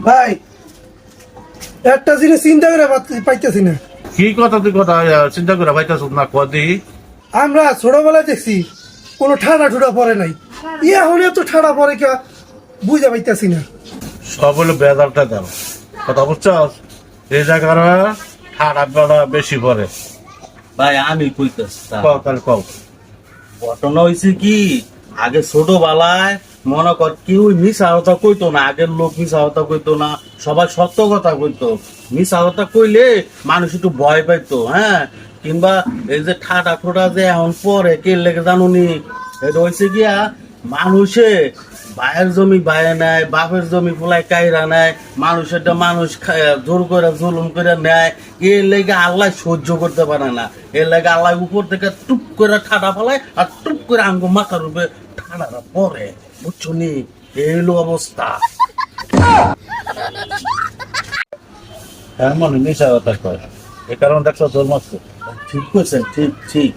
ভাই একটা জিনিস চিন্তা করে পাইতেছি না। কি কথা তুই কথা চিন্তা করে ভাইতাছ না কদি? আমরা ছোটবেলায় দেখছি কোনো ঠাডা ঠুডা পরে নাই, এখন এত ঠাডা পরে কে বুঝে পাইতেছি না। সব হলো বেজালটা দাও কথা বুঝছস? এই জায়গার ঠাড়া বেড়া বেশি পরে। ভাই আমি কইতেছি কও তাহলে কও। ঘটনা হয়েছে কি, আগে ছোটবেলায় মনে কর কেউ মিশা কথা কইতো না, আগের লোক মিশা কথা কইতো না, সবাই সত্য কথা কইতো। মিশা কথা কইলে মানুষ একটু ভয় পাইতো, হ্যাঁ। কিংবা এই যে ঠাডা ঠোডা যে এখন পরে কে লেগে জানুনি, এটা হয়েছে গিয়া মানুষে ভাইয়ের জমি ভাইয়ে নেয়, বাপের জমি ফুলাই কাইরা নেয়, মানুষেরটা মানুষ জোর করে জুলুম করে নেয়। এর লেগে আল্লাহ সহ্য করতে পারে না, এর লেগে আল্লাহ উপর থেকে টুপ করে ঠাডা ফেলায় আর টুপ করে আঙ্গ মাথার উপরে ঠাডাটা পরে, বুঝছো নি? এই হলো অবস্থা। এমন মিশা কথা কয়, এ কারণে দেখছো তোর মস্ত ঠিক কইছেন, ঠিক ঠিক।